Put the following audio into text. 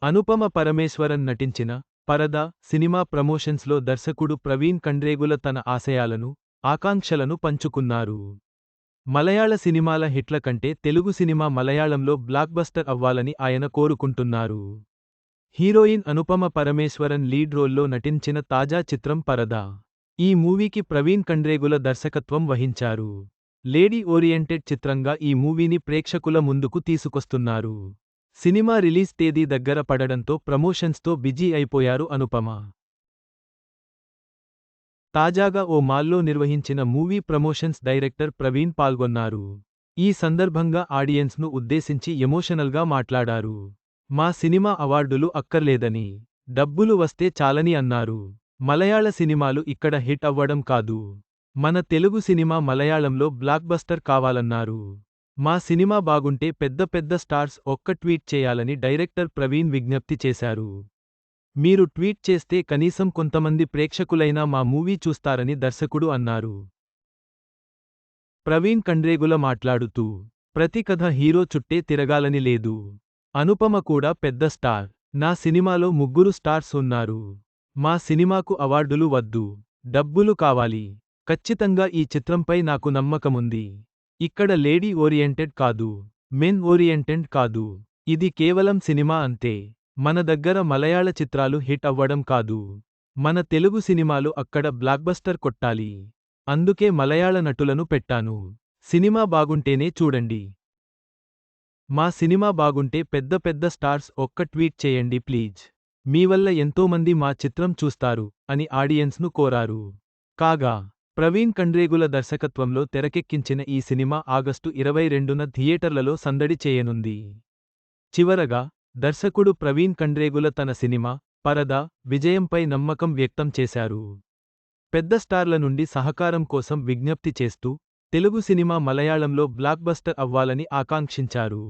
అనుపమ పరమేశ్వరన్ నటించిన పరద సినిమా ప్రమోషన్స్లో దర్శకుడు ప్రవీణ్ కండ్రేగుల తన ఆశయాలను, ఆకాంక్షలను పంచుకున్నారు. మలయాళ సినిమాల హిట్ల కంటే తెలుగు సినిమా మలయాళంలో బ్లాక్బస్టర్ అవ్వాలని ఆయన కోరుకుంటున్నారు. హీరోయిన్ అనుపమ పరమేశ్వరన్ లీడ్ రోల్లో నటించిన తాజా చిత్రం పరద. ఈ మూవీకి ప్రవీణ్ కండ్రేగుల దర్శకత్వం వహించారు. లేడీ ఓరియంటెడ్ చిత్రంగా ఈ మూవీని ప్రేక్షకుల ముందుకు తీసుకొస్తున్నారు. సినిమా రిలీజ్ తేదీ దగ్గర పడడంతో ప్రమోషన్స్తో బిజీ అయిపోయారు అనుపమ. తాజాగా ఓ మాల్లో నిర్వహించిన మూవీ ప్రమోషన్స్ డైరెక్టర్ ప్రవీణ్ పాల్గొన్నారు. ఈ సందర్భంగా ఆడియన్స్ను ఉద్దేశించి ఎమోషనల్గా మాట్లాడారు. మా సినిమా అవార్డులు అక్కర్లేదని, డబ్బులు వస్తే చాలని అన్నారు. మలయాళ సినిమాలు ఇక్కడ హిట్ అవ్వడం కాదు, మన తెలుగు సినిమా మలయాళంలో బ్లాక్బస్టర్ కావాలన్నారు. మా సినిమా బాగుంటే పెద్ద పెద్ద స్టార్స్ ఒక్క ట్వీట్ చేయాలని డైరెక్టర్ ప్రవీణ్ విజ్ఞప్తి చేశారు. మీరు ట్వీట్ చేస్తే కనీసం కొంతమంది ప్రేక్షకులైనా మా మూవీ చూస్తారని దర్శకుడు అన్నారు. ప్రవీణ్ కండ్రేగుల మాట్లాడుతూ, ప్రతి కథ హీరో చుట్టే తిరగాలని లేదు. అనుపమ కూడా పెద్ద స్టార్. నా సినిమాలో ముగ్గురు స్టార్స్ ఉన్నారు. మా సినిమాకు అవార్డులు వద్దు, డబ్బులు కావాలి. ఖచ్చితంగా ఈ చిత్రంపై నాకు నమ్మకముంది. ఇక్కడ లేడీ ఓరియంటెడ్ కాదు, మెన్ ఓరియంటెడ్ కాదు. ఇది కేవలం సినిమా అంతే. మన దగ్గర మలయాళ చిత్రాలు హిట్ అవ్వడం కాదు, మన తెలుగు సినిమాలు అక్కడ బ్లాక్బస్టర్ కొట్టాలి. అందుకే మలయాళ నటులను పెట్టాను. సినిమా బాగుంటేనే చూడండి. మా సినిమా బాగుంటే పెద్ద పెద్ద స్టార్స్ ఒక్క ట్వీట్ చేయండి ప్లీజ్. మీ వల్ల ఎంతోమంది మా చిత్రం చూస్తారు అని ఆడియన్స్ను కోరారు. కాగా ప్రవీణ్ కండ్రేగుల దర్శకత్వంలో తెరకెక్కించిన ఈ సినిమా ఆగస్టు 22న థియేటర్లలో సందడి చేయనుంది. చివరగా దర్శకుడు ప్రవీణ్ కండ్రేగుల తన సినిమా పరద విజయంపై నమ్మకం వ్యక్తం చేశారు. పెద్ద స్టార్ల నుండి సహకారం కోసం విజ్ఞప్తి చేస్తూ, తెలుగు సినిమా మలయాళంలో బ్లాక్బస్టర్ అవ్వాలని ఆకాంక్షించారు.